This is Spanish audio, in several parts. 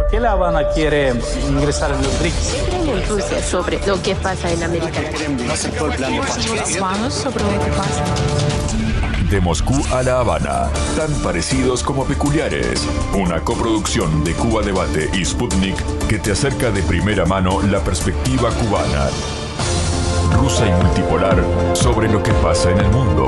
¿Por qué La Habana quiere ingresar en los BRICS? ¿Qué creen en Rusia sobre lo que pasa en América Latina? No aceptó el plan de paz. Cubanos sobre lo que pasa. De Moscú a La Habana, tan parecidos como peculiares. Una coproducción de Cuba Debate y Sputnik que te acerca de primera mano la perspectiva cubana, rusa y multipolar sobre lo que pasa en el mundo.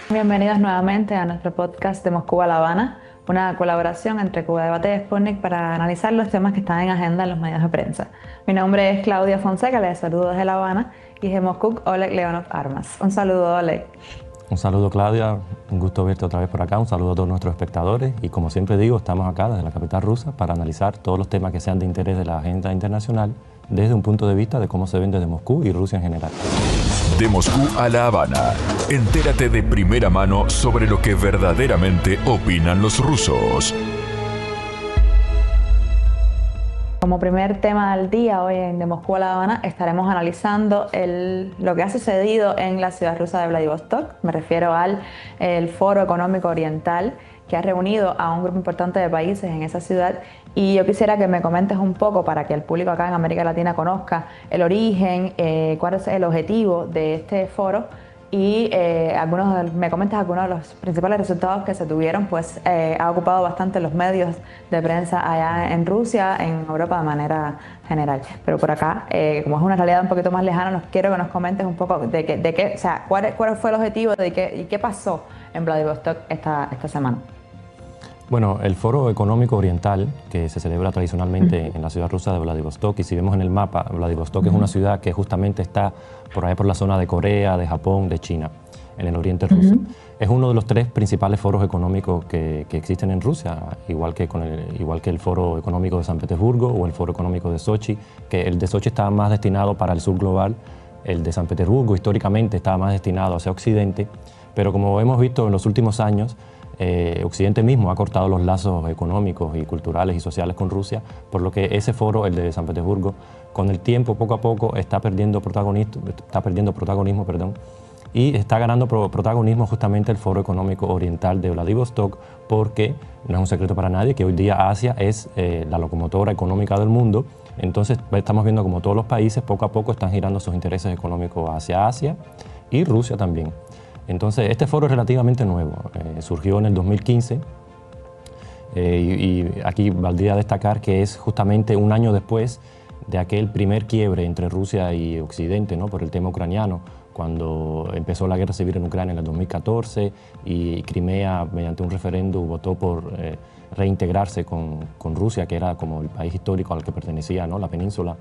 Bienvenidos nuevamente a nuestro podcast de Moscú a La Habana, una colaboración entre Cuba Debate y Sputnik para analizar los temas que están en agenda en los medios de prensa. Mi nombre es Claudia Fonseca, les saludo desde La Habana, y de Moscú, Oleg Leonov Armas. Un saludo, Oleg. Un saludo, Claudia, un gusto verte otra vez por acá, un saludo a todos nuestros espectadores y como siempre digo, estamos acá desde la capital rusa para analizar todos los temas que sean de interés de la agenda internacional desde un punto de vista de cómo se ven desde Moscú y Rusia en general. De Moscú a La Habana, entérate de primera mano sobre lo que verdaderamente opinan los rusos. Como primer tema del día, hoy en De Moscú a La Habana, estaremos analizando lo que ha sucedido en la ciudad rusa de Vladivostok. Me refiero al Foro Económico Oriental, que ha reunido a un grupo importante de países en esa ciudad. Y yo quisiera que me comentes un poco, para que el público acá en América Latina conozca el origen, cuál es el objetivo de este foro, y me comentas algunos de los principales resultados que se tuvieron, pues ha ocupado bastante los medios de prensa allá en Rusia, en Europa de manera general. Pero por acá, como es una realidad un poquito más lejana, quiero que nos comentes un poco cuál fue el objetivo y qué pasó en Vladivostok esta semana. Bueno, el Foro Económico Oriental, que se celebra tradicionalmente en la ciudad rusa de Vladivostok, y si vemos en el mapa, Vladivostok es una ciudad que justamente está por ahí por la zona de Corea, de Japón, de China, en el oriente ruso. Es uno de los tres principales foros económicos que existen en Rusia, igual que el Foro Económico de San Petersburgo o el Foro Económico de Sochi, que el de Sochi estaba más destinado para el sur global, el de San Petersburgo históricamente estaba más destinado hacia Occidente, pero como hemos visto en los últimos años, Occidente mismo ha cortado los lazos económicos y culturales y sociales con Rusia, por lo que ese foro, el de San Petersburgo, con el tiempo, poco a poco, está perdiendo protagonismo, y está ganando protagonismo justamente el Foro Económico Oriental de Vladivostok, porque no es un secreto para nadie que hoy día Asia es la locomotora económica del mundo. Entonces estamos viendo como todos los países poco a poco están girando sus intereses económicos hacia Asia y Rusia también. Entonces, este foro es relativamente nuevo, surgió en el 2015 y aquí valdría destacar que es justamente un año después de aquel primer quiebre entre Rusia y Occidente, ¿no? Por el tema ucraniano, cuando empezó la guerra civil en Ucrania en el 2014 y Crimea, mediante un referéndum, votó por reintegrarse con Rusia, que era como el país histórico al que pertenecía, ¿no? La península.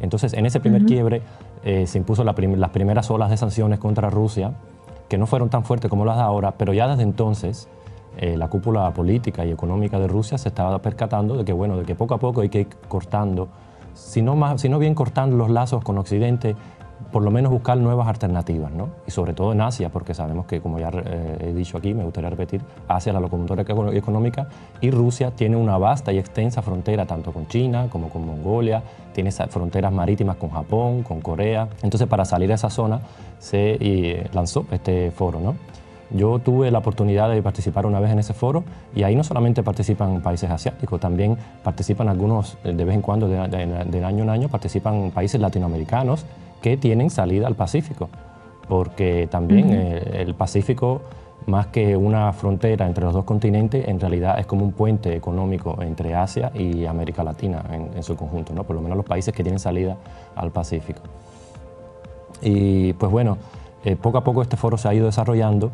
Entonces, en ese primer quiebre se impuso las primeras olas de sanciones contra Rusia, que no fueron tan fuertes como las de ahora, pero ya desde entonces la cúpula política y económica de Rusia se estaba percatando de que poco a poco hay que ir cortando, si no bien cortando los lazos con Occidente, por lo menos buscar nuevas alternativas, ¿no? Y sobre todo en Asia, porque sabemos que, como ya he dicho aquí, me gustaría repetir, Asia es la locomotora económica y Rusia tiene una vasta y extensa frontera tanto con China como con Mongolia, tiene fronteras marítimas con Japón, con Corea. Entonces, para salir a esa zona se lanzó este foro, ¿no? Yo tuve la oportunidad de participar una vez en ese foro y ahí no solamente participan países asiáticos, también participan algunos, de vez en cuando, de año en año, participan países latinoamericanos que tienen salida al Pacífico, porque también el Pacífico, más que una frontera entre los dos continentes, en realidad es como un puente económico entre Asia y América Latina en su conjunto, ¿no? Por lo menos los países que tienen salida al Pacífico. Y pues bueno, poco a poco este foro se ha ido desarrollando.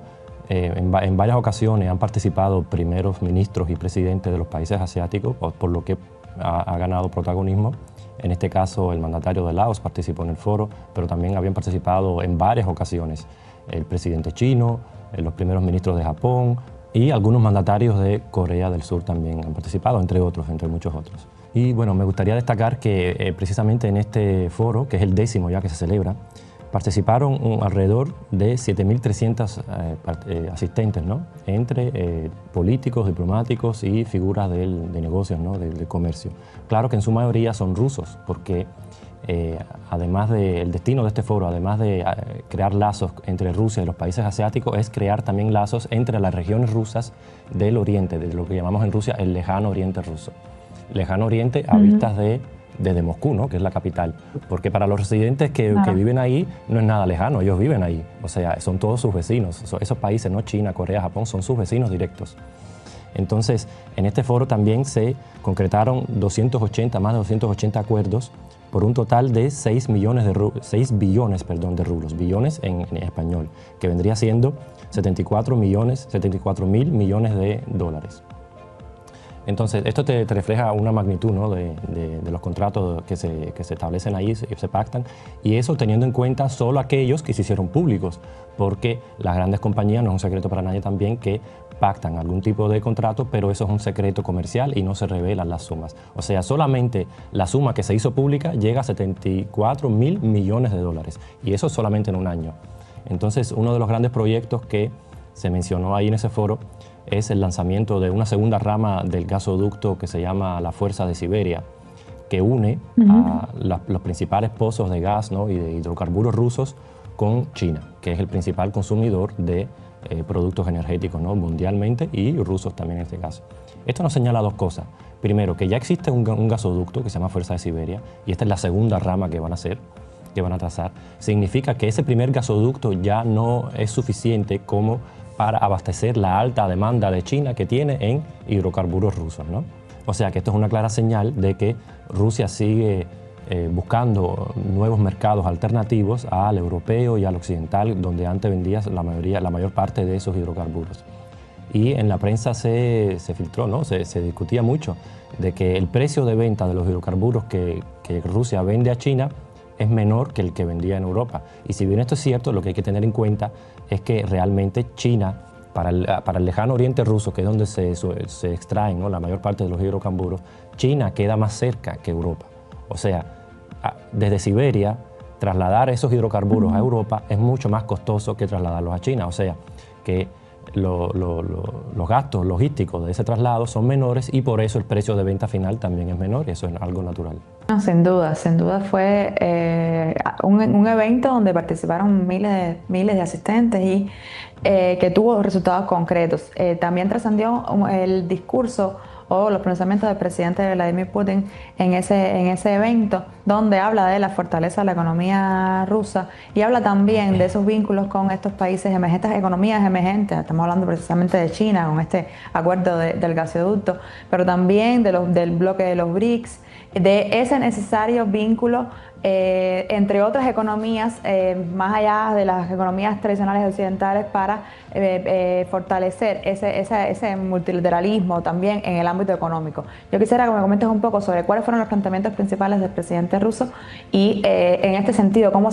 En varias ocasiones han participado primeros ministros y presidentes de los países asiáticos, por lo que ha ganado protagonismo. En este caso, el mandatario de Laos participó en el foro, pero también habían participado en varias ocasiones el presidente chino, los primeros ministros de Japón y algunos mandatarios de Corea del Sur también han participado, entre muchos otros. Y bueno, me gustaría destacar que precisamente en este foro, que es el 10º ya que se celebra, participaron alrededor de 7.300 asistentes, ¿no? Entre políticos, diplomáticos y figuras de negocios, ¿no? de comercio. Claro que en su mayoría son rusos, porque además del destino de este foro, además de crear lazos entre Rusia y los países asiáticos, es crear también lazos entre las regiones rusas del Oriente, de lo que llamamos en Rusia el lejano Oriente ruso. Lejano Oriente a vistas desde Moscú, ¿no? Que es la capital, porque para los residentes que viven ahí no es nada lejano, ellos viven ahí, o sea, son todos sus vecinos, esos países, no China, Corea, Japón, son sus vecinos directos. Entonces, en este foro también se concretaron más de 280 acuerdos por un total de 6 billones de rublos, billones en español, que vendría siendo 74 mil millones de dólares. Entonces, esto te refleja una magnitud, ¿no? de los contratos que se establecen ahí, se pactan, y eso teniendo en cuenta solo aquellos que se hicieron públicos, porque las grandes compañías, no es un secreto para nadie también, que pactan algún tipo de contrato, pero eso es un secreto comercial y no se revelan las sumas. O sea, solamente la suma que se hizo pública llega a 74 mil millones de dólares, y eso solamente en un año. Entonces, uno de los grandes proyectos que se mencionó ahí en ese foro es el lanzamiento de una segunda rama del gasoducto que se llama la Fuerza de Siberia, que une a los principales pozos de gas, ¿no? y de hidrocarburos rusos con China, que es el principal consumidor de productos energéticos, ¿no? mundialmente, y rusos también en este caso. Esto nos señala dos cosas. Primero, que ya existe un gasoducto que se llama Fuerza de Siberia, y esta es la segunda rama que van a trazar. Significa que ese primer gasoducto ya no es suficiente como para abastecer la alta demanda de China que tiene en hidrocarburos rusos, ¿no? O sea que esto es una clara señal de que Rusia sigue buscando nuevos mercados alternativos al europeo y al occidental, donde antes vendía la mayor parte de esos hidrocarburos. Y en la prensa se filtró, ¿no? se discutía mucho de que el precio de venta de los hidrocarburos que Rusia vende a China es menor que el que vendía en Europa. Y si bien esto es cierto, lo que hay que tener en cuenta es que realmente China, para el lejano oriente ruso, que es donde se extraen, ¿no? la mayor parte de los hidrocarburos, China queda más cerca que Europa. O sea, desde Siberia, trasladar esos hidrocarburos a Europa es mucho más costoso que trasladarlos a China. O sea, que los gastos logísticos de ese traslado son menores, y por eso el precio de venta final también es menor, y eso es algo natural. No, sin duda fue un evento donde participaron miles de asistentes y que tuvo resultados concretos. También trascendió el discurso o los pronunciamientos del presidente Vladimir Putin en ese evento, donde habla de la fortaleza de la economía rusa y habla también de esos vínculos con estos países emergentes, economías emergentes. Estamos hablando precisamente de China con este acuerdo del gasoducto, pero también del bloque de los BRICS, de ese necesario vínculo entre otras economías, más allá de las economías tradicionales occidentales, para fortalecer ese multilateralismo también en el ámbito económico. Yo quisiera que me comentes un poco sobre cuáles fueron los planteamientos principales del presidente ruso y en este sentido cómo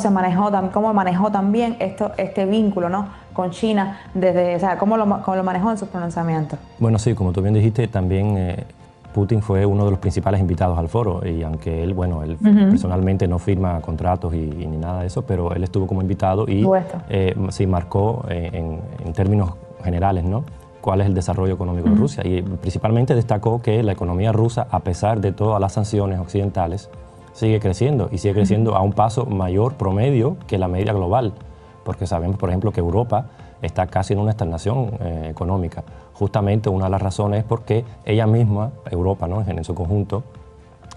manejó también este vínculo, ¿no? con China, cómo lo manejó en sus pronunciamientos. Bueno, sí, como tú bien dijiste, también Putin fue uno de los principales invitados al foro, y aunque él personalmente no firma contratos ni nada de eso, pero él estuvo como invitado y sí marcó en términos generales, ¿no? cuál es el desarrollo económico de Rusia, y principalmente destacó que la economía rusa, a pesar de todas las sanciones occidentales, sigue creciendo, y sigue creciendo a un paso mayor promedio que la media global, porque sabemos, por ejemplo, que Europa está casi en una estagnación económica. Justamente una de las razones es porque ella misma, Europa, ¿no? en su conjunto,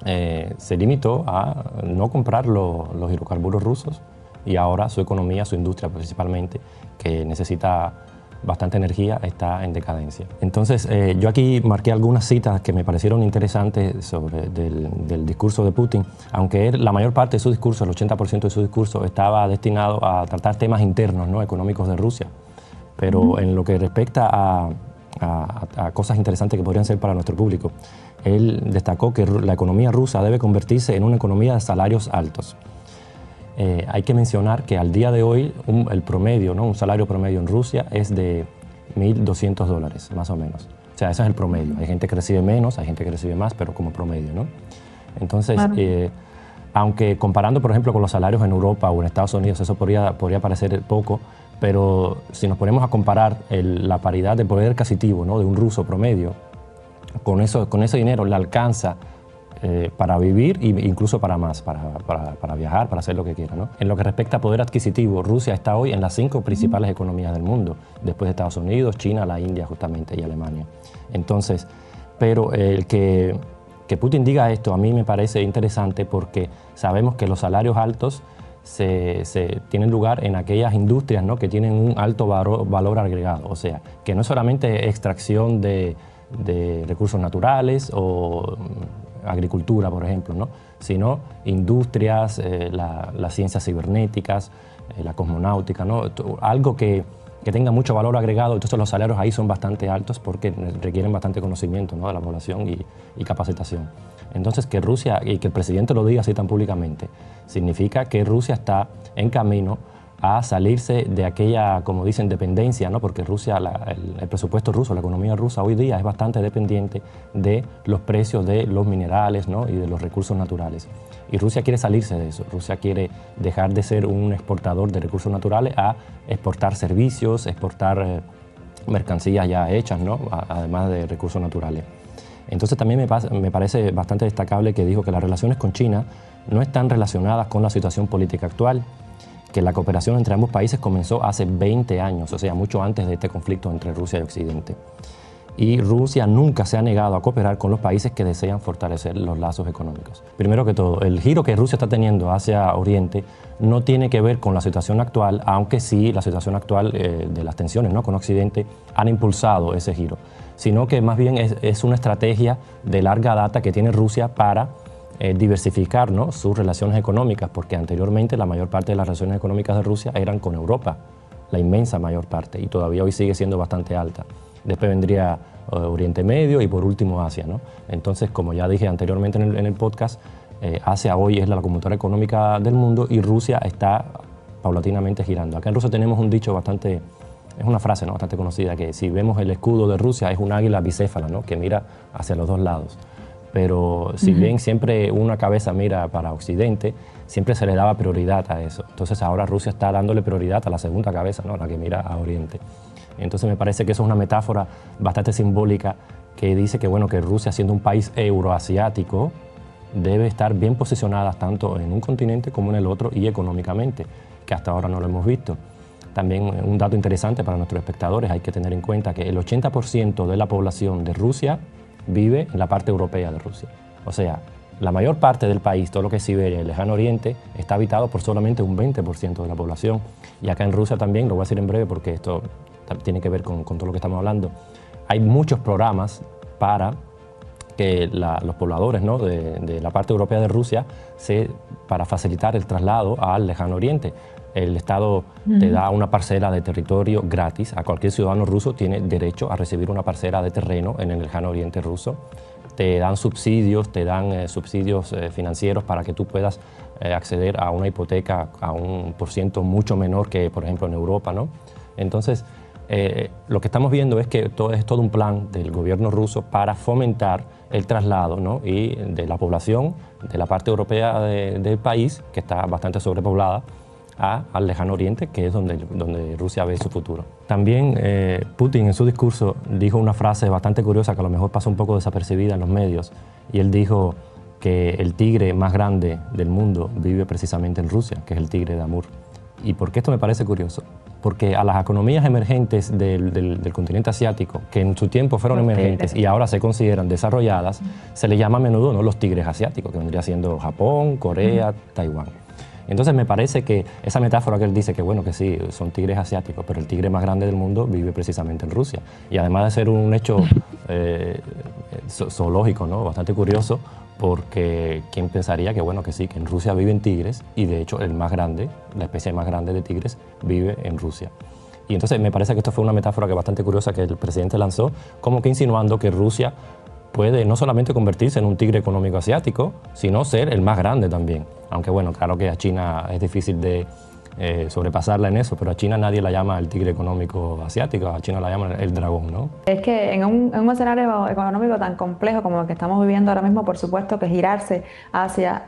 se limitó a no comprar los hidrocarburos rusos, y ahora su economía, su industria principalmente, que necesita bastante energía, está en decadencia. Entonces, yo aquí marqué algunas citas que me parecieron interesantes del discurso de Putin, aunque la mayor parte de su discurso, el 80% de su discurso, estaba destinado a tratar temas internos, ¿no? económicos de Rusia. Pero en lo que respecta a cosas interesantes que podrían ser para nuestro público, él destacó que la economía rusa debe convertirse en una economía de salarios altos. Hay que mencionar que al día de hoy el promedio, ¿no? un salario promedio en Rusia es de $1.200 más o menos. O sea, ese es el promedio. Hay gente que recibe menos, hay gente que recibe más, pero como promedio, ¿no? Entonces, aunque comparando, por ejemplo, con los salarios en Europa o en Estados Unidos, eso podría parecer poco, pero si nos ponemos a comparar la paridad de poder adquisitivo, ¿no? de un ruso promedio, con ese dinero le alcanza para vivir e incluso para más, para viajar, para hacer lo que quiera, ¿no? En lo que respecta a poder adquisitivo, Rusia está hoy en las 5 principales economías del mundo, después de Estados Unidos, China, la India justamente y Alemania. Entonces, pero el que Putin diga esto a mí me parece interesante porque sabemos que los salarios altos se tienen lugar en aquellas industrias, ¿no?, que tienen un alto valor agregado, o sea, que no es solamente extracción de recursos naturales o agricultura, por ejemplo, ¿no?, sino industrias, las ciencias cibernéticas, la cosmonáutica, ¿no?, algo que tenga mucho valor agregado. Entonces los salarios ahí son bastante altos porque requieren bastante conocimiento, ¿no?, de la población y capacitación. Entonces que Rusia, y que el presidente lo diga así tan públicamente, significa que Rusia está en camino a salirse de aquella, como dicen, dependencia, ¿no?, porque Rusia, el presupuesto ruso, la economía rusa hoy día es bastante dependiente de los precios de los minerales, ¿no?, y de los recursos naturales. Y Rusia quiere salirse de eso. Rusia quiere dejar de ser un exportador de recursos naturales a exportar servicios, exportar mercancías ya hechas, ¿no?, además de recursos naturales. Entonces también me parece bastante destacable que dijo que las relaciones con China no están relacionadas con la situación política actual, que la cooperación entre ambos países comenzó hace 20 años, o sea, mucho antes de este conflicto entre Rusia y Occidente. Y Rusia nunca se ha negado a cooperar con los países que desean fortalecer los lazos económicos. Primero que todo, el giro que Rusia está teniendo hacia Oriente no tiene que ver con la situación actual, aunque sí la situación actual de las tensiones, ¿no?, con Occidente han impulsado ese giro, sino que más bien es una estrategia de larga data que tiene Rusia para diversificar, ¿no?, sus relaciones económicas, porque anteriormente la mayor parte de las relaciones económicas de Rusia eran con Europa, la inmensa mayor parte, y todavía hoy sigue siendo bastante alta. Después vendría Oriente Medio y por último Asia, ¿no? Entonces, como ya dije anteriormente en el podcast, Asia hoy es la locomotora económica del mundo y Rusia está paulatinamente girando. Acá en Rusia tenemos un dicho bastante, es una frase, ¿no?, bastante conocida, que si vemos el escudo de Rusia es un águila bicéfala, ¿no?, que mira hacia los dos lados. Pero si bien siempre una cabeza mira para Occidente, siempre se le daba prioridad a eso. Entonces ahora Rusia está dándole prioridad a la segunda cabeza, ¿no?, la que mira a Oriente. Entonces me parece que eso es una metáfora bastante simbólica que dice que, bueno, que Rusia, siendo un país euroasiático, debe estar bien posicionada tanto en un continente como en el otro y económicamente, que hasta ahora no lo hemos visto. También un dato interesante para nuestros espectadores, hay que tener en cuenta que el 80% de la población de Rusia vive en la parte europea de Rusia. O sea, la mayor parte del país, todo lo que es Siberia y el Lejano Oriente, está habitado por solamente un 20% de la población. Y acá en Rusia también, lo voy a decir en breve porque esto tiene que ver con todo lo que estamos hablando, hay muchos programas para que los pobladores, ¿no?, de la parte europea de Rusia para facilitar el traslado al Lejano Oriente. El Estado te da una parcela de territorio gratis. A cualquier ciudadano ruso tiene derecho a recibir una parcela de terreno en el Lejano Oriente ruso. Te dan subsidios, financieros para que tú puedas acceder a una hipoteca a un % mucho menor que, por ejemplo, en Europa, ¿no? Entonces, lo que estamos viendo es que es todo un plan del gobierno ruso para fomentar el traslado, ¿no?, y de la población de la parte europea del país, que está bastante sobrepoblada, al Lejano Oriente, que es donde Rusia ve su futuro. También Putin en su discurso dijo una frase bastante curiosa que a lo mejor pasó un poco desapercibida en los medios, y él dijo que el tigre más grande del mundo vive precisamente en Rusia, que es el tigre de Amur. ¿Y por qué esto me parece curioso? Porque a las economías emergentes del continente asiático, que en su tiempo fueron emergentes y ahora se consideran desarrolladas, se le llama a menudo, ¿no?, los tigres asiáticos, que vendría siendo Japón, Corea, Taiwán. Entonces me parece que esa metáfora que él dice, que bueno, que sí, son tigres asiáticos, pero el tigre más grande del mundo vive precisamente en Rusia. Y además de ser un hecho zoológico, ¿no?, bastante curioso, porque ¿quién pensaría que, bueno, que sí, que en Rusia viven tigres y de hecho el más grande, la especie más grande de tigres, vive en Rusia? Y entonces me parece que esto fue una metáfora que bastante curiosa que el presidente lanzó, como que insinuando que Rusia puede no solamente convertirse en un tigre económico asiático, sino ser el más grande también. Aunque bueno, claro que a China es difícil de sobrepasarla en eso, pero a China nadie la llama el tigre económico asiático, a China la llaman el dragón, ¿no? Es que en un escenario económico tan complejo como el que estamos viviendo ahora mismo, por supuesto que girarse hacia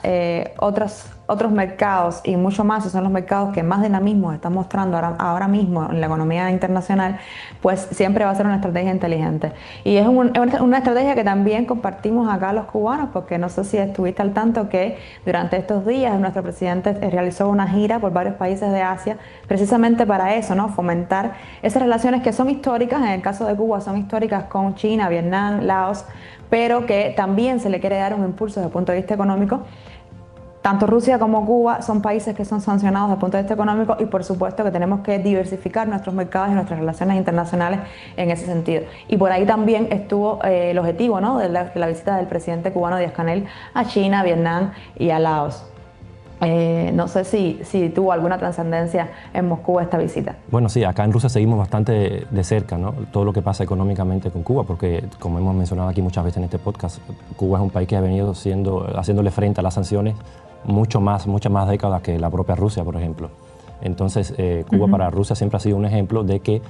otros otros mercados y mucho más, son los mercados que más dinamismo están mostrando ahora mismo en la economía internacional, pues siempre va a ser una estrategia inteligente. Y es una estrategia que también compartimos acá los cubanos, porque no sé si estuviste al tanto que durante estos días nuestro presidente realizó una gira por varios países de Asia, precisamente para eso, ¿no? Fomentar esas relaciones que son históricas, en el caso de Cuba son históricas con China, Vietnam, Laos, pero que también se le quiere dar un impulso desde el punto de vista económico. Tanto Rusia como Cuba son países que son sancionados desde el punto de vista económico y por supuesto que tenemos que diversificar nuestros mercados y nuestras relaciones internacionales en ese sentido. Y por ahí también estuvo el objetivo, ¿no?, de la visita del presidente cubano Díaz-Canel a China, a Vietnam y a Laos. No sé si tuvo alguna trascendencia en Moscú esta visita. Bueno, sí, acá en Rusia seguimos bastante de cerca, ¿no?, todo lo que pasa económicamente con Cuba, porque como hemos mencionado aquí muchas veces en este podcast, Cuba es un país que ha venido haciéndole frente a las sanciones muchas más décadas que la propia Rusia, por ejemplo. Entonces, Cuba para Rusia siempre ha sido un ejemplo de que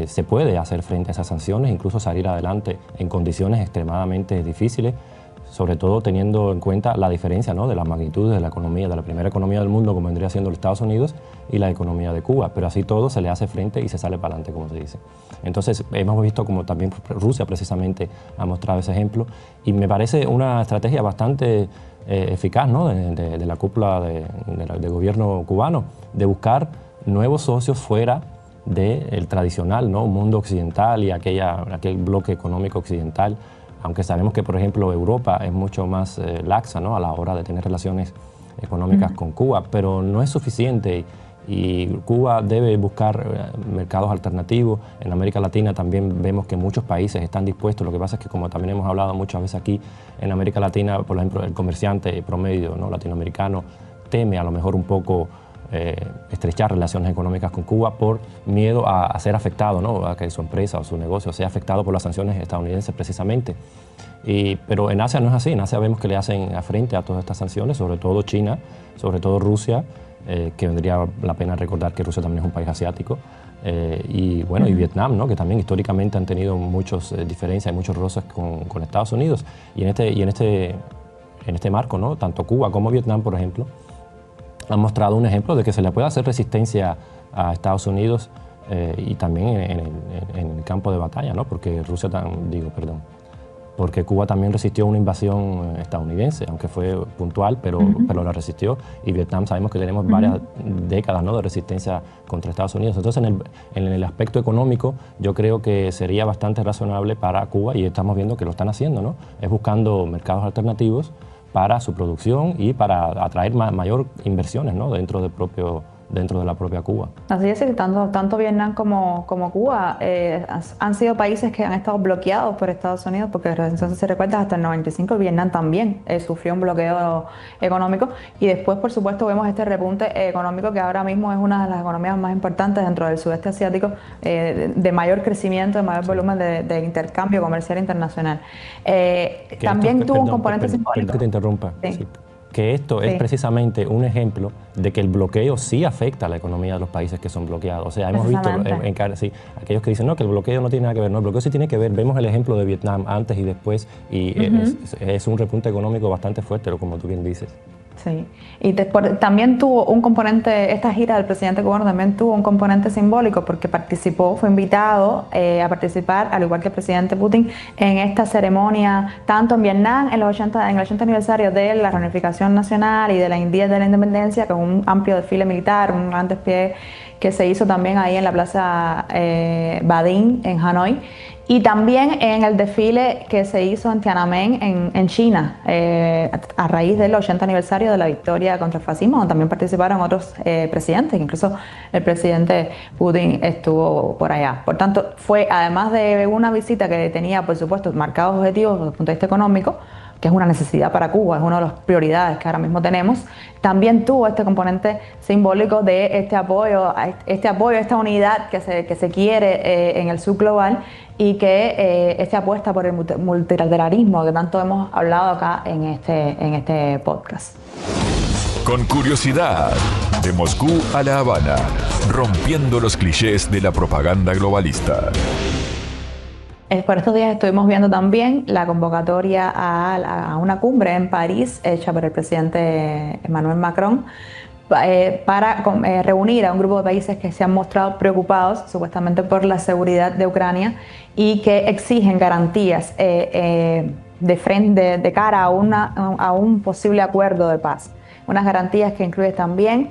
se puede hacer frente a esas sanciones, incluso salir adelante en condiciones extremadamente difíciles, sobre todo teniendo en cuenta la diferencia, ¿no?, de las magnitudes de la economía, de la primera economía del mundo, como vendría siendo los Estados Unidos, y la economía de Cuba. Pero así todo se le hace frente y se sale para adelante, como se dice. Entonces, hemos visto como también Rusia precisamente ha mostrado ese ejemplo, y me parece una estrategia bastante eficaz, ¿no?, de la cúpula del gobierno cubano, de buscar nuevos socios fuera del tradicional, ¿no?, mundo occidental y aquel bloque económico occidental, aunque sabemos que, por ejemplo, Europa es mucho más laxa, ¿no?, a la hora de tener relaciones económicas con Cuba, pero no es suficiente y Cuba debe buscar mercados alternativos. En América Latina también vemos que muchos países están dispuestos. Lo que pasa es que, como también hemos hablado muchas veces aquí, en América Latina, por ejemplo, el comerciante promedio, ¿no?, latinoamericano teme a lo mejor un poco estrechar relaciones económicas con Cuba por miedo a ser afectado, ¿no?, a que su empresa o su negocio sea afectado por las sanciones estadounidenses precisamente. Pero en Asia no es así. En Asia vemos que le hacen frente a todas estas sanciones, sobre todo China, sobre todo Rusia, que vendría la pena recordar que Rusia también es un país asiático, y bueno, y Vietnam, ¿no?, que también históricamente han tenido muchas diferencias y muchos roces con Estados Unidos. Y en este marco, ¿no?, tanto Cuba como Vietnam, por ejemplo, han mostrado un ejemplo de que se le puede hacer resistencia a Estados Unidos y también en el campo de batalla, ¿no?, porque porque Cuba también resistió una invasión estadounidense, aunque fue puntual, pero la resistió. Y Vietnam sabemos que tenemos varias décadas, ¿no?, de resistencia contra Estados Unidos. Entonces, en el aspecto económico, yo creo que sería bastante razonable para Cuba, y estamos viendo que lo están haciendo, ¿no?, es buscando mercados alternativos para su producción y para atraer mayor inversiones, ¿no?, dentro de la propia Cuba. Así es, que tanto Vietnam como Cuba han sido países que han estado bloqueados por Estados Unidos, porque entonces, si recuerdas, hasta el 95 Vietnam también sufrió un bloqueo económico, y después, por supuesto, vemos este repunte económico que ahora mismo es una de las economías más importantes dentro del sudeste asiático, de mayor crecimiento, de mayor volumen de intercambio comercial internacional. También tuvo un componente simbólico. Perdón que te interrumpa. Sí. Sí. Que esto es precisamente un ejemplo de que el bloqueo sí afecta a la economía de los países que son bloqueados. O sea, hemos visto aquellos que dicen no, que el bloqueo no tiene nada que ver. No, el bloqueo sí tiene que ver. Vemos el ejemplo de Vietnam antes y después, y es un repunte económico bastante fuerte, como tú bien dices. Sí, y también tuvo un componente, esta gira del presidente cubano también tuvo un componente simbólico, porque fue invitado a participar, al igual que el presidente Putin, en esta ceremonia, tanto en Vietnam, en el 80 aniversario de la reunificación nacional y de la Día de la Independencia, con un amplio desfile militar, un gran despliegue que se hizo también ahí en la plaza Ba Dinh, en Hanoi, y también en el desfile que se hizo en Tiananmen, en China, a raíz del 80 aniversario de la victoria contra el fascismo, donde también participaron otros presidentes, incluso el presidente Putin estuvo por allá. Por tanto, fue, además de una visita que tenía, por supuesto, marcados objetivos desde el punto de vista económico, que es una necesidad para Cuba, es una de las prioridades que ahora mismo tenemos, también tuvo este componente simbólico de este apoyo, esta unidad que se quiere en el sur global, y que esta apuesta por el multilateralismo que tanto hemos hablado acá en este podcast. Con curiosidad, de Moscú a La Habana, rompiendo los clichés de la propaganda globalista. Por estos días estuvimos viendo también la convocatoria a una cumbre en París hecha por el presidente Emmanuel Macron para reunir a un grupo de países que se han mostrado preocupados supuestamente por la seguridad de Ucrania y que exigen garantías de cara a un posible acuerdo de paz. Unas garantías que incluyen también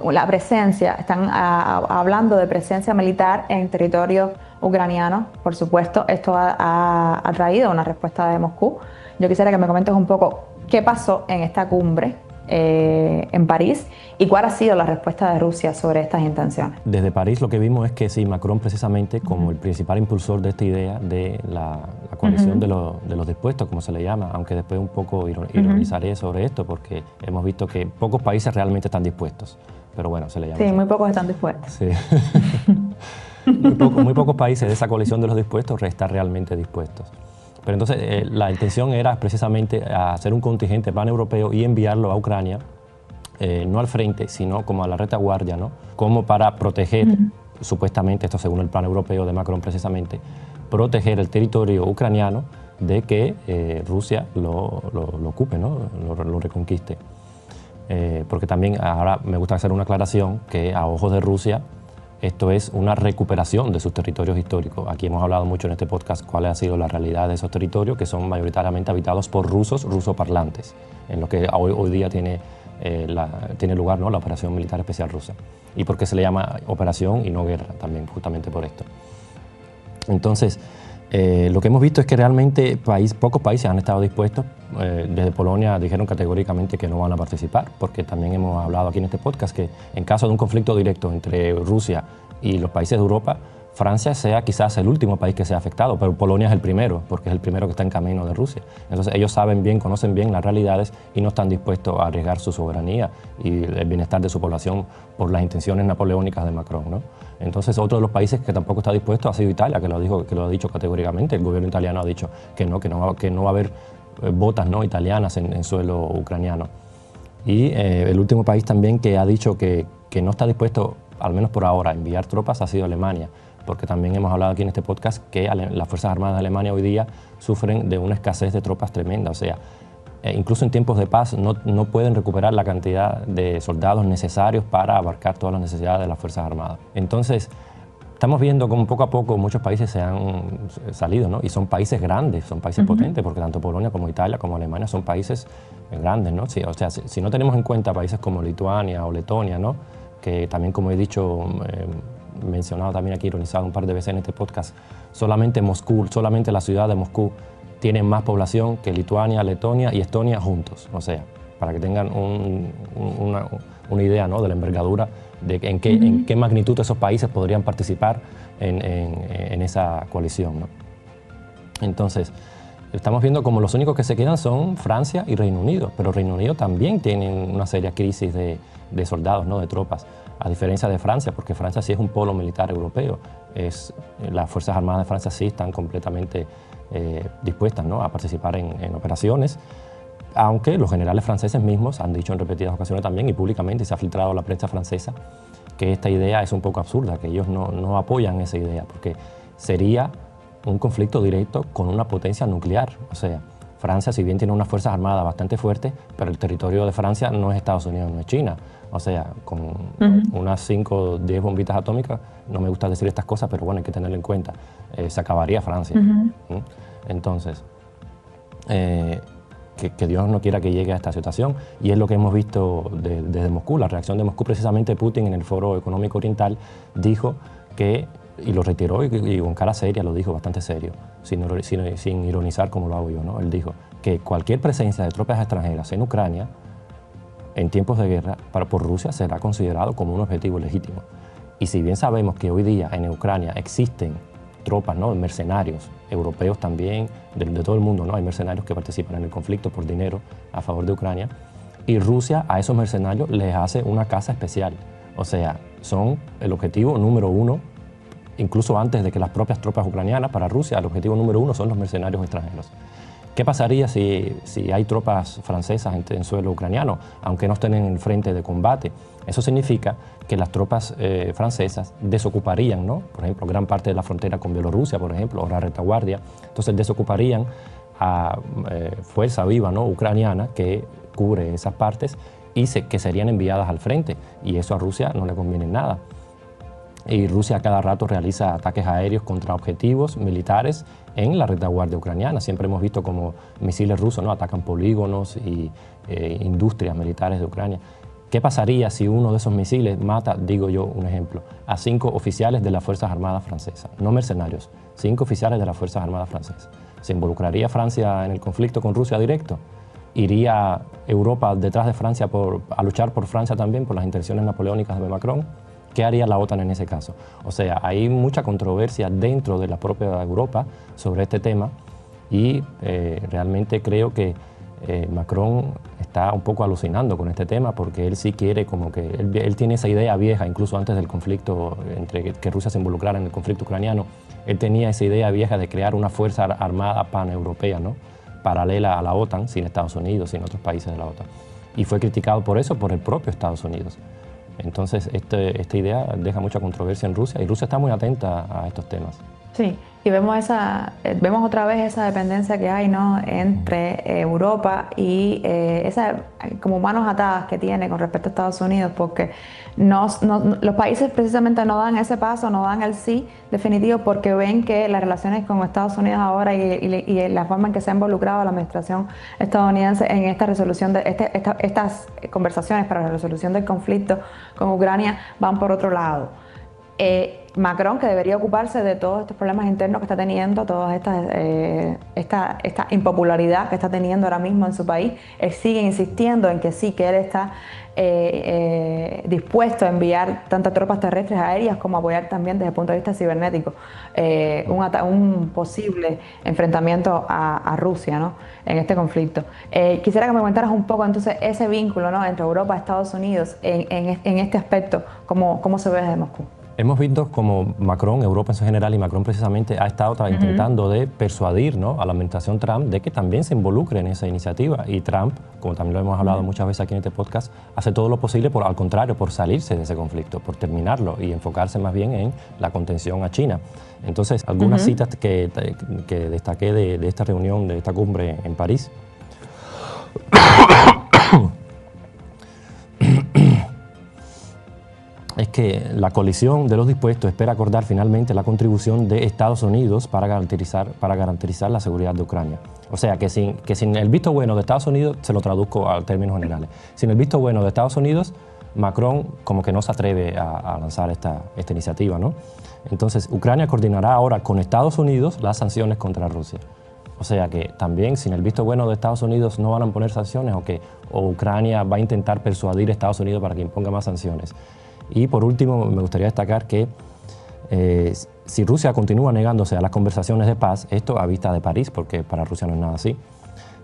la presencia, están hablando de presencia militar en territorio ucraniano. Por supuesto, esto ha traído una respuesta de Moscú. Yo quisiera que me comentes un poco qué pasó en esta cumbre en París y cuál ha sido la respuesta de Rusia sobre estas intenciones. Desde París lo que vimos es que sí, Macron precisamente como el principal impulsor de esta idea de la coalición de los dispuestos, como se le llama, aunque después un poco ironizaré sobre esto porque hemos visto que pocos países realmente están dispuestos, pero bueno, se le llama. Sí, así. Muy pocos están dispuestos. Sí. Muy pocos países de esa coalición de los dispuestos están realmente dispuestos. Pero entonces la intención era precisamente hacer un contingente paneuropeo y enviarlo a Ucrania, no al frente, sino como a la retaguardia, ¿no? Como para proteger, supuestamente, esto según el plan europeo de Macron precisamente, proteger el territorio ucraniano de que Rusia lo ocupe, ¿no? Lo reconquiste. Porque también ahora me gusta hacer una aclaración que a ojos de Rusia esto es una recuperación de sus territorios históricos. Aquí hemos hablado mucho en este podcast cuál ha sido la realidad de esos territorios que son mayoritariamente habitados por rusoparlantes, en lo que hoy día tiene lugar, ¿no? La operación militar especial rusa. Y por qué se le llama operación y no guerra también, justamente por esto. Entonces, lo que hemos visto es que realmente pocos países han estado dispuestos. Desde Polonia dijeron categóricamente que no van a participar, porque también hemos hablado aquí en este podcast que en caso de un conflicto directo entre Rusia y los países de Europa, Francia sea quizás el último país que sea afectado, pero Polonia es el primero, porque es el primero que está en camino de Rusia. Entonces ellos saben bien, conocen bien las realidades y no están dispuestos a arriesgar su soberanía y el bienestar de su población por las intenciones napoleónicas de Macron, ¿no? Entonces otro de los países que tampoco está dispuesto ha sido Italia, que lo ha dicho categóricamente. El gobierno italiano ha dicho que no va a haber botas, ¿no? italianas en suelo ucraniano. Y el último país también que ha dicho que no está dispuesto, al menos por ahora, a enviar tropas ha sido Alemania, porque también hemos hablado aquí en este podcast que las Fuerzas Armadas de Alemania hoy día sufren de una escasez de tropas tremenda. O sea, incluso en tiempos de paz no pueden recuperar la cantidad de soldados necesarios para abarcar todas las necesidades de las Fuerzas Armadas. Entonces, estamos viendo como poco a poco muchos países se han salido, ¿no? Y son países grandes, son países potentes, porque tanto Polonia como Italia como Alemania son países grandes, ¿no? Sí, o sea, si no tenemos en cuenta países como Lituania o Letonia, ¿no? Que también, como he dicho, mencionado también aquí, ironizado un par de veces en este podcast, solamente la ciudad de Moscú tiene más población que Lituania, Letonia y Estonia juntos. O sea, para que tengan una idea, ¿no? de la envergadura de en qué magnitud esos países podrían participar en esa coalición, ¿no? Entonces, estamos viendo como los únicos que se quedan son Francia y Reino Unido, pero Reino Unido también tiene una seria crisis de soldados, ¿no? de tropas, a diferencia de Francia, porque Francia sí es un polo militar europeo. Las Fuerzas Armadas de Francia sí están completamente dispuestas, ¿no? a participar en operaciones, aunque los generales franceses mismos han dicho en repetidas ocasiones también y públicamente, y se ha filtrado a la prensa francesa, que esta idea es un poco absurda, que ellos no apoyan esa idea, porque sería un conflicto directo con una potencia nuclear. O sea, Francia, si bien tiene unas fuerzas armadas bastante fuertes, pero el territorio de Francia no es Estados Unidos, no es China. O sea, con unas 5 o 10 bombitas atómicas, no me gusta decir estas cosas, pero bueno, hay que tenerlo en cuenta, se acabaría Francia. Entonces, que Dios no quiera que llegue a esta situación, y es lo que hemos visto desde Moscú. La reacción de Moscú, precisamente Putin en el Foro Económico Oriental dijo que, y lo reiteró y con cara seria, lo dijo bastante serio, sin ironizar como lo hago yo, ¿no? Él dijo que cualquier presencia de tropas extranjeras en Ucrania en tiempos de guerra por Rusia será considerado como un objetivo legítimo. Y si bien sabemos que hoy día en Ucrania existen tropas, ¿no? mercenarios europeos también, de todo el mundo, ¿no? hay mercenarios que participan en el conflicto por dinero a favor de Ucrania, y Rusia a esos mercenarios les hace una caza especial. O sea, son el objetivo número 1, incluso antes de que las propias tropas ucranianas. Para Rusia el objetivo número 1 son los mercenarios extranjeros. ¿Qué pasaría si hay tropas francesas en suelo ucraniano, aunque no estén en el frente de combate? Eso significa que las tropas francesas desocuparían, ¿no? Por ejemplo, gran parte de la frontera con Bielorrusia, por ejemplo, o la retaguardia. Entonces desocuparían a fuerza viva, ¿no?, ucraniana que cubre esas partes y que serían enviadas al frente. Y eso a Rusia no le conviene en nada. Y Rusia cada rato realiza ataques aéreos contra objetivos militares en la retaguardia ucraniana. Siempre hemos visto como misiles rusos, ¿no?, atacan polígonos y industrias militares de Ucrania. ¿Qué pasaría si uno de esos misiles mata, digo yo un ejemplo, a 5 oficiales de las Fuerzas Armadas francesas? No mercenarios, 5 oficiales de las Fuerzas Armadas francesas. ¿Se involucraría Francia en el conflicto con Rusia directo? ¿Iría Europa detrás de Francia a luchar por Francia también, por las intenciones napoleónicas de Macron? ¿Qué haría la OTAN en ese caso? O sea, hay mucha controversia dentro de la propia Europa sobre este tema y realmente creo que Macron está un poco alucinando con este tema porque él sí quiere como que, él tiene esa idea vieja, incluso antes del conflicto, entre que Rusia se involucrara en el conflicto ucraniano, él tenía esa idea vieja de crear una fuerza armada paneuropea, ¿no?, paralela a la OTAN, sin Estados Unidos, sin otros países de la OTAN. Y fue criticado por eso, por el propio Estados Unidos. Entonces, esta idea deja mucha controversia en Rusia y Rusia está muy atenta a estos temas. Sí, y vemos otra vez esa dependencia que hay, ¿no?, entre Europa y esa como manos atadas que tiene con respecto a Estados Unidos, porque los países precisamente no dan ese paso, no dan el sí definitivo, porque ven que las relaciones con Estados Unidos ahora y la forma en que se ha involucrado la administración estadounidense en esta resolución de estas conversaciones para la resolución del conflicto con Ucrania van por otro lado. Macron, que debería ocuparse de todos estos problemas internos que está teniendo, toda esta impopularidad que está teniendo ahora mismo en su país, él sigue insistiendo en que sí, que él está dispuesto a enviar tanto tropas terrestres, aéreas, como apoyar también desde el punto de vista cibernético un posible enfrentamiento a Rusia, ¿no?, en este conflicto. Quisiera que me comentaras un poco entonces ese vínculo, ¿no?, entre Europa y Estados Unidos en este aspecto, cómo se ve desde Moscú. Hemos visto como Macron, Europa en su general, y Macron precisamente ha estado intentando de persuadir, ¿no?, a la administración Trump de que también se involucre en esa iniciativa. Y Trump, como también lo hemos hablado muchas veces aquí en este podcast, hace todo lo posible al contrario, por salirse de ese conflicto, por terminarlo y enfocarse más bien en la contención a China. Entonces, algunas citas que destaqué de esta reunión, de esta cumbre en París. Es que la coalición de los dispuestos espera acordar finalmente la contribución de Estados Unidos para garantizar la seguridad de Ucrania. O sea, que sin el visto bueno de Estados Unidos, se lo traduzco a términos generales, sin el visto bueno de Estados Unidos, Macron como que no se atreve a lanzar esta iniciativa, ¿no? Entonces, Ucrania coordinará ahora con Estados Unidos las sanciones contra Rusia. O sea que también sin el visto bueno de Estados Unidos no van a imponer sanciones o Ucrania va a intentar persuadir a Estados Unidos para que imponga más sanciones. Y por último, me gustaría destacar que si Rusia continúa negándose a las conversaciones de paz, esto a vista de París, porque para Rusia no es nada así,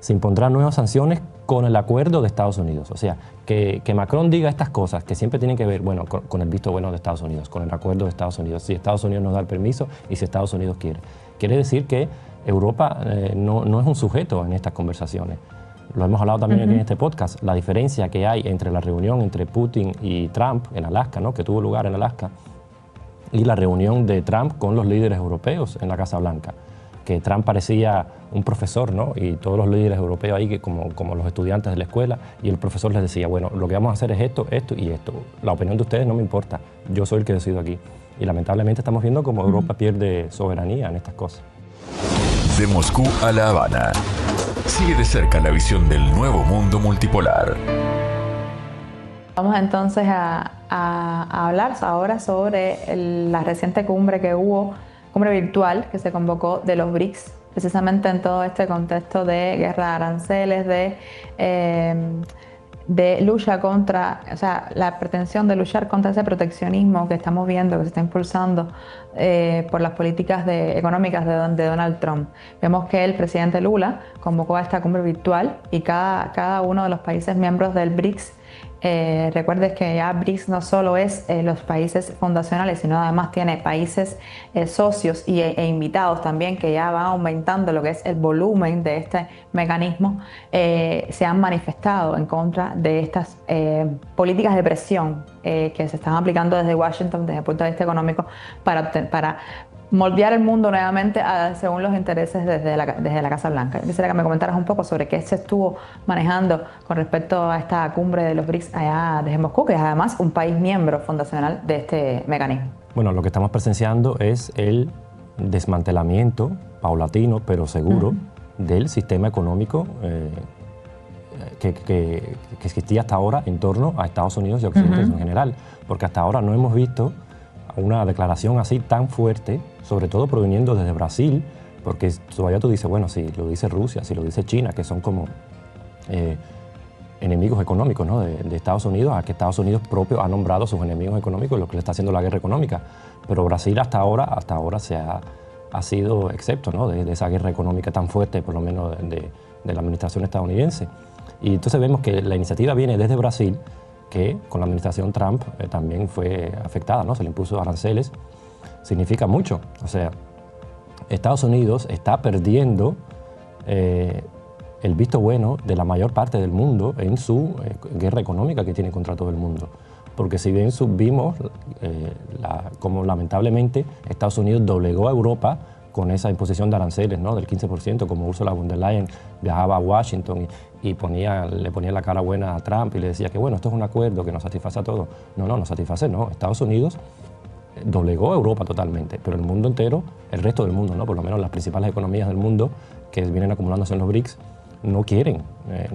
se impondrán nuevas sanciones con el acuerdo de Estados Unidos. O sea, que Macron diga estas cosas que siempre tienen que ver, bueno, con el visto bueno de Estados Unidos, con el acuerdo de Estados Unidos, si Estados Unidos nos da el permiso y si Estados Unidos quiere. Quiere decir que Europa no es un sujeto en estas conversaciones. Lo hemos hablado también aquí en este podcast, la diferencia que hay entre la reunión entre Putin y Trump en Alaska, ¿no?, que tuvo lugar en Alaska, y la reunión de Trump con los líderes europeos en la Casa Blanca, que Trump parecía un profesor, ¿no?, y todos los líderes europeos ahí que como los estudiantes de la escuela, y el profesor les decía, bueno, lo que vamos a hacer es esto, esto y esto. La opinión de ustedes no me importa, yo soy el que decido aquí. Y lamentablemente estamos viendo cómo Europa pierde soberanía en estas cosas. De Moscú a La Habana. Sigue de cerca la visión del nuevo mundo multipolar. Vamos entonces a hablar ahora sobre la reciente cumbre que hubo, cumbre virtual que se convocó de los BRICS, precisamente en todo este contexto de guerra de aranceles, de lucha contra, o sea, la pretensión de luchar contra ese proteccionismo que estamos viendo, que se está impulsando por las políticas económicas de Donald Trump. Vemos que el presidente Lula convocó a esta cumbre virtual y cada uno de los países miembros del BRICS Recuerdes que ya BRICS no solo es los países fundacionales, sino además tiene países socios e invitados también que ya van aumentando lo que es el volumen de este mecanismo. Se han manifestado en contra de estas políticas de presión que se están aplicando desde Washington desde el punto de vista económico para moldear el mundo nuevamente según los intereses desde la Casa Blanca. Yo quisiera que me comentaras un poco sobre qué se estuvo manejando con respecto a esta cumbre de los BRICS allá desde Moscú, que es además un país miembro fundacional de este mecanismo. Bueno, lo que estamos presenciando es el desmantelamiento paulatino pero seguro del sistema económico que existía hasta ahora en torno a Estados Unidos y Occidente en general, porque hasta ahora no hemos visto una declaración así tan fuerte, sobre todo proveniendo desde Brasil, porque todavía tú dices, bueno, si lo dice Rusia, si lo dice China, que son como enemigos económicos, ¿no? de Estados Unidos, a que Estados Unidos propio ha nombrado a sus enemigos económicos, lo que le está haciendo la guerra económica. Pero Brasil hasta ahora ha sido excepto, ¿no? de esa guerra económica tan fuerte, por lo menos de la administración estadounidense. Y entonces vemos que la iniciativa viene desde Brasil, que con la administración Trump también fue afectada, ¿no? Se le impuso aranceles. Significa mucho. O sea, Estados Unidos está perdiendo el visto bueno de la mayor parte del mundo en su guerra económica que tiene contra todo el mundo. Porque si bien vimos como lamentablemente Estados Unidos doblegó a Europa con esa imposición de aranceles, ¿no? del 15%, como Ursula von der Leyen viajaba a Washington y le ponía la cara buena a Trump y le decía que bueno, esto es un acuerdo que nos satisface a todos. No satisface, no. Estados Unidos doblegó a Europa totalmente, pero el mundo entero, el resto del mundo, ¿no? Por lo menos las principales economías del mundo que vienen acumulándose en los BRICS, no quieren,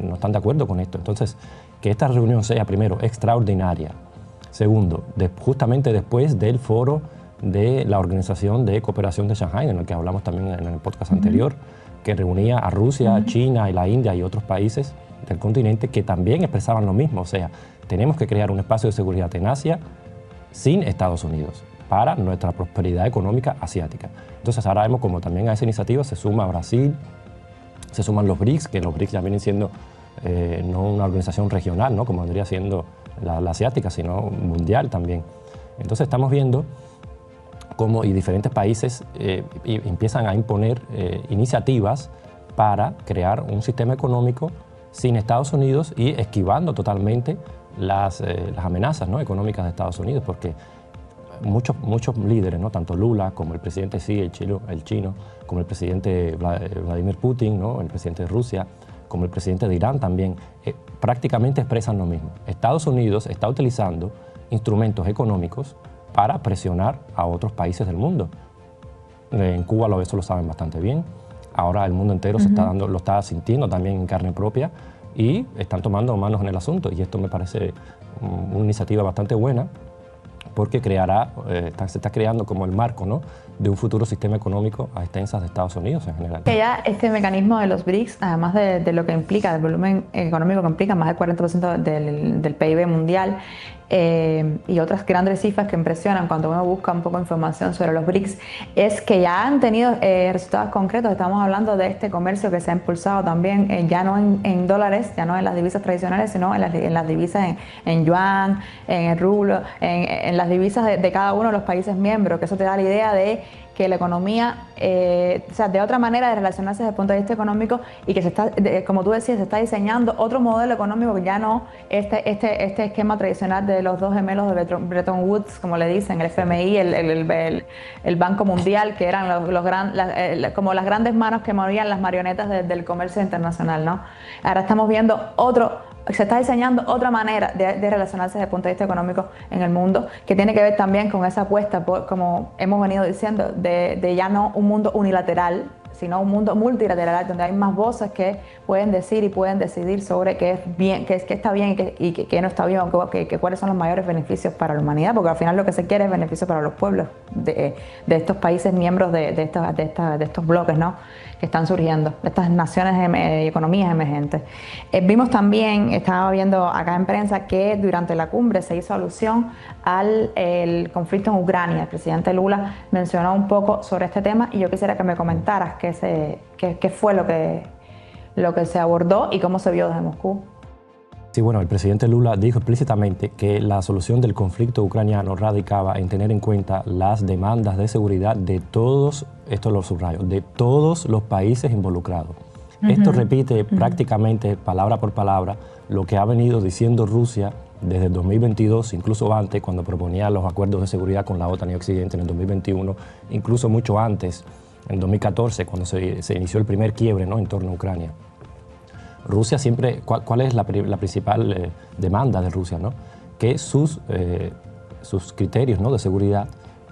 no están de acuerdo con esto. Entonces, que esta reunión sea, primero, extraordinaria. Segundo, justamente después del foro de la Organización de Cooperación de Shanghái, en el que hablamos también en el podcast anterior, que reunía a Rusia, China y la India y otros países del continente que también expresaban lo mismo. O sea, tenemos que crear un espacio de seguridad en Asia sin Estados Unidos para nuestra prosperidad económica asiática. Entonces ahora vemos como también a esa iniciativa se suma Brasil, se suman los BRICS, que los BRICS ya vienen siendo no una organización regional, ¿no? Como vendría siendo la asiática, sino mundial también. Entonces estamos viendo cómo diferentes países empiezan a imponer iniciativas para crear un sistema económico sin Estados Unidos y esquivando totalmente las amenazas, ¿no? económicas de Estados Unidos, porque muchos líderes, ¿no? tanto Lula como el presidente Xi, el chino, como el presidente Vladimir Putin, ¿no? el presidente de Rusia, como el presidente de Irán también, prácticamente expresan lo mismo. Estados Unidos está utilizando instrumentos económicos para presionar a otros países del mundo. En Cuba eso lo saben bastante bien. Ahora el mundo entero lo está sintiendo también en carne propia y están tomando manos en el asunto. Y esto me parece una iniciativa bastante buena porque se está creando como el marco, ¿no? de un futuro sistema económico a expensas de Estados Unidos en general. Que ya este mecanismo de los BRICS, además de lo que implica, del volumen económico que implica, más del 40% del PIB mundial, y otras grandes cifras que impresionan cuando uno busca un poco de información sobre los BRICS, es que ya han tenido resultados concretos. Estamos hablando de este comercio que se ha impulsado también, ya no en dólares, ya no en las divisas tradicionales, sino en las divisas en yuan, en el rublo, en las divisas de cada uno de los países miembros, que eso te da la idea de que la economía, o sea, de otra manera de relacionarse desde el punto de vista económico y que se está, como tú decías, se está diseñando otro modelo económico que ya no este esquema tradicional de los dos gemelos de Bretton Woods, como le dicen, el FMI, el Banco Mundial, que eran como las grandes manos que movían las marionetas del comercio internacional, ¿no? Ahora estamos viendo se está diseñando otra manera de relacionarse desde el punto de vista económico en el mundo, que tiene que ver también con esa apuesta, como hemos venido diciendo, de ya no un mundo unilateral, sino un mundo multilateral, donde hay más voces que pueden decir y pueden decidir sobre qué es bien, qué está bien y qué no está bien, cuáles son los mayores beneficios para la humanidad, porque al final lo que se quiere es beneficio para los pueblos de estos países miembros de estos bloques, ¿no? que están surgiendo, de estas naciones y economías emergentes. Vimos también, estaba viendo acá en prensa, que durante la cumbre se hizo alusión al conflicto en Ucrania. El presidente Lula mencionó un poco sobre este tema y yo quisiera que me comentaras qué fue lo que se abordó y cómo se vio desde Moscú. Sí, bueno, el presidente Lula dijo explícitamente que la solución del conflicto ucraniano radicaba en tener en cuenta las demandas de seguridad de todos, esto lo subrayo, de todos los países involucrados. Esto repite prácticamente palabra por palabra lo que ha venido diciendo Rusia desde el 2022, incluso antes, cuando proponía los acuerdos de seguridad con la OTAN y Occidente en el 2021, incluso mucho antes, en 2014, cuando se inició el primer quiebre, ¿no?, en torno a Ucrania. Rusia siempre, ¿cuál es la principal demanda de Rusia, ¿no? Que sus criterios, ¿no?, de seguridad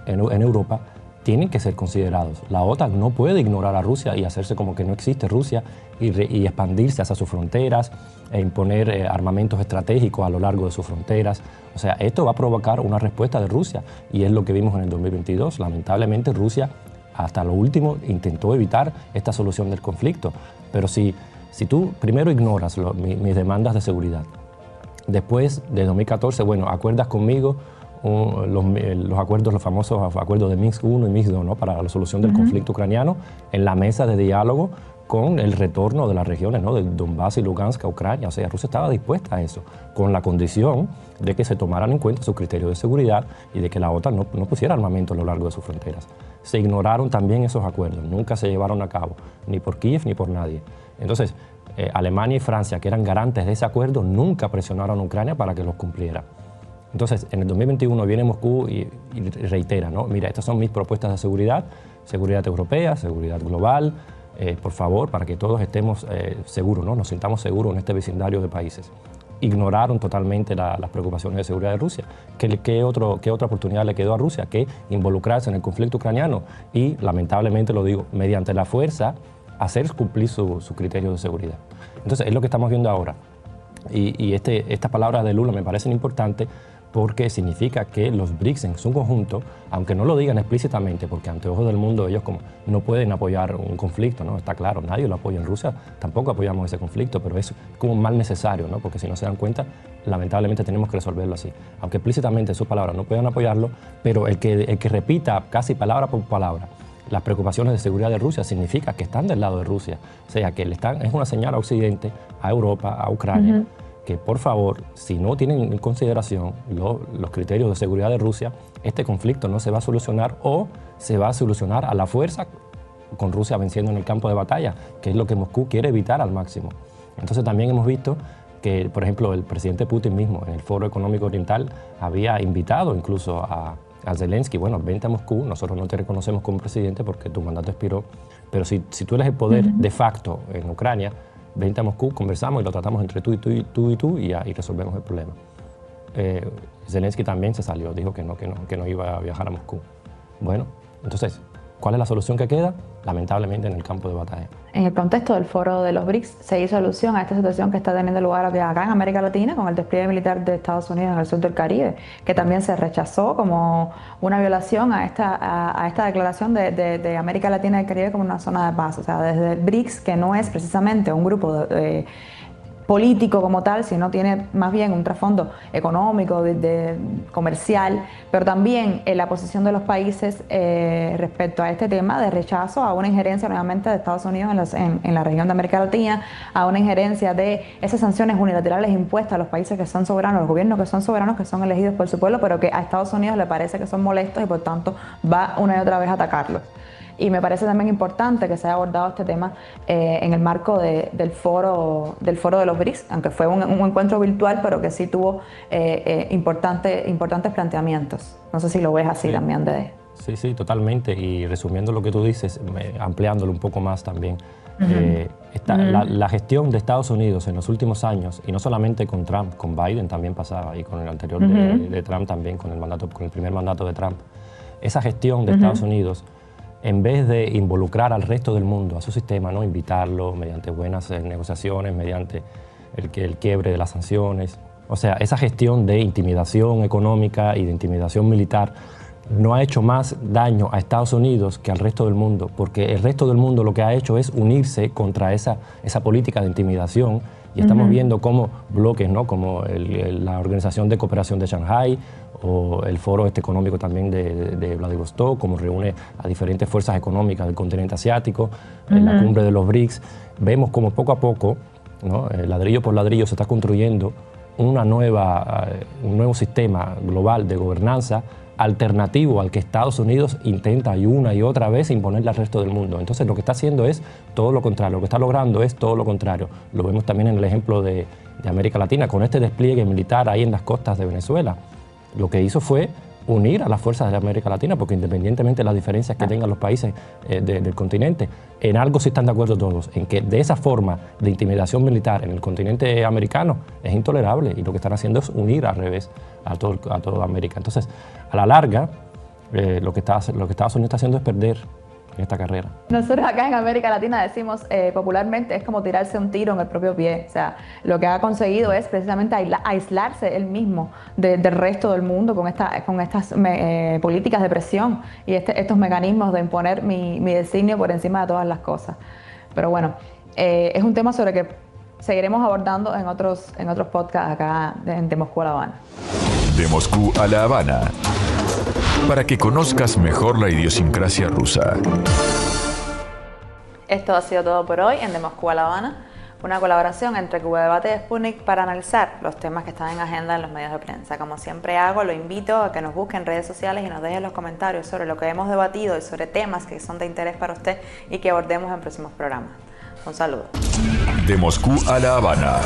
en Europa tienen que ser considerados. La OTAN no puede ignorar a Rusia y hacerse como que no existe Rusia y expandirse hacia sus fronteras e imponer armamentos estratégicos a lo largo de sus fronteras. O sea, esto va a provocar una respuesta de Rusia y es lo que vimos en el 2022. Lamentablemente Rusia hasta lo último intentó evitar esta solución del conflicto, pero si tú primero ignoras mis demandas de seguridad, después de 2014, bueno, acuerdas conmigo los acuerdos, los famosos acuerdos de Minsk I y Minsk II, ¿no?, para la solución del conflicto ucraniano en la mesa de diálogo con el retorno de las regiones, ¿no?, de Donbass y Lugansk a Ucrania. O sea, Rusia estaba dispuesta a eso, con la condición de que se tomaran en cuenta sus criterios de seguridad y de que la OTAN no pusiera armamento a lo largo de sus fronteras. Se ignoraron también esos acuerdos, nunca se llevaron a cabo, ni por Kiev ni por nadie. Entonces, Alemania y Francia, que eran garantes de ese acuerdo, nunca presionaron a Ucrania para que los cumpliera. Entonces, en el 2021 viene Moscú y reitera, ¿no?, mira, estas son mis propuestas de seguridad, seguridad europea, seguridad global, por favor, para que todos estemos seguros, ¿no?, nos sintamos seguros en este vecindario de países. Ignoraron totalmente las preocupaciones de seguridad de Rusia. ¿Qué otra oportunidad le quedó a Rusia que involucrarse en el conflicto ucraniano? Y, lamentablemente lo digo, mediante la fuerza, hacer cumplir sus criterios de seguridad. Entonces, es lo que estamos viendo ahora. Y estas palabras de Lula me parecen importantes porque significa que los BRICS en su conjunto, aunque no lo digan explícitamente, porque ante ojos del mundo ellos como no pueden apoyar un conflicto, ¿no? Está claro, nadie lo apoya en Rusia, tampoco apoyamos ese conflicto, pero es como un mal necesario, ¿no? Porque si no se dan cuenta, lamentablemente tenemos que resolverlo así. Aunque explícitamente en sus palabras no puedan apoyarlo, pero el que repita casi palabra por palabra las preocupaciones de seguridad de Rusia significa que están del lado de Rusia. O sea, que es una señal a Occidente, a Europa, a Ucrania, que por favor, si no tienen en consideración los criterios de seguridad de Rusia, este conflicto no se va a solucionar o se va a solucionar a la fuerza con Rusia venciendo en el campo de batalla, que es lo que Moscú quiere evitar al máximo. Entonces también hemos visto que, por ejemplo, el presidente Putin mismo en el Foro Económico Oriental había invitado incluso a Zelensky, bueno, vente a Moscú, nosotros no te reconocemos como presidente porque tu mandato expiró, pero si tú eres el poder de facto en Ucrania, vente a Moscú, conversamos y lo tratamos entre tú y resolvemos el problema. Zelensky también se salió, dijo que no iba a viajar a Moscú. Bueno, entonces, ¿cuál es la solución que queda? Lamentablemente en el campo de batalla. En el contexto del foro de los BRICS se hizo alusión a esta situación que está teniendo lugar acá en América Latina con el despliegue militar de Estados Unidos en el sur del Caribe, que también se rechazó como una violación a esta declaración de América Latina y el Caribe como una zona de paz. O sea, desde el BRICS, que no es precisamente un grupo político como tal, sino tiene más bien un trasfondo económico, comercial, pero también en la posición de los países respecto a este tema de rechazo a una injerencia nuevamente de Estados Unidos en la región de América Latina, a una injerencia de esas sanciones unilaterales impuestas a los países que son soberanos, los gobiernos que son soberanos, que son elegidos por su pueblo, pero que a Estados Unidos le parece que son molestos y por tanto va una y otra vez a atacarlos. Y me parece también importante que se haya abordado este tema en el marco del foro de los BRICS, aunque fue un encuentro virtual, pero que sí tuvo importantes planteamientos. No sé si lo ves así también. Sí, totalmente. Y resumiendo lo que tú dices, ampliándolo un poco más también, la gestión de Estados Unidos en los últimos años, y no solamente con Trump, con Biden también pasaba, y con el anterior de Trump también, con el primer mandato de Trump, esa gestión de Estados Unidos, en vez de involucrar al resto del mundo a su sistema, ¿no?, invitarlo mediante buenas negociaciones, mediante el quiebre de las sanciones. O sea, esa gestión de intimidación económica y de intimidación militar no ha hecho más daño a Estados Unidos que al resto del mundo, porque el resto del mundo lo que ha hecho es unirse contra esa política de intimidación. Y estamos viendo cómo bloques, ¿no?, como la Organización de Cooperación de Shanghái o el Foro Económico también de Vladivostok, como reúne a diferentes fuerzas económicas del continente asiático, en la cumbre de los BRICS, vemos como poco a poco ¿no? Ladrillo por ladrillo se está construyendo un nuevo sistema global de gobernanza alternativo al que Estados Unidos intenta y una y otra vez imponerle al resto del mundo. Entonces lo que está haciendo es todo lo contrario, lo que está logrando es todo lo contrario. Lo vemos también en el ejemplo de América Latina, con este despliegue militar ahí en las costas de Venezuela. Lo que hizo fue unir a las fuerzas de América Latina, porque independientemente de las diferencias que tengan los países del continente, en algo sí están de acuerdo todos, en que de esa forma de intimidación militar en el continente americano es intolerable, y lo que están haciendo es unir al revés a toda América. Entonces, a la larga, lo que Estados Unidos está haciendo es perder en esta carrera. Nosotros acá en América Latina decimos popularmente es como tirarse un tiro en el propio pie. O sea, lo que ha conseguido es precisamente aislarse él mismo del resto del mundo con estas políticas de presión y estos mecanismos de imponer mi designio por encima de todas las cosas. Pero bueno, es un tema sobre que seguiremos abordando en otros podcasts acá de Moscú a La Habana. De Moscú a La Habana, para que conozcas mejor la idiosincrasia rusa. Esto ha sido todo por hoy en De Moscú a La Habana, una colaboración entre Cuba Debate y Sputnik para analizar los temas que están en agenda en los medios de prensa. Como siempre hago, lo invito a que nos busque en redes sociales y nos dejen los comentarios sobre lo que hemos debatido y sobre temas que son de interés para usted y que abordemos en próximos programas. Un saludo. De Moscú a La Habana,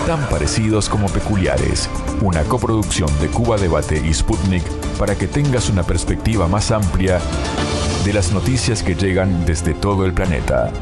tan parecidos como peculiares. Una coproducción de Cuba Debate y Sputnik para que tengas una perspectiva más amplia de las noticias que llegan desde todo el planeta.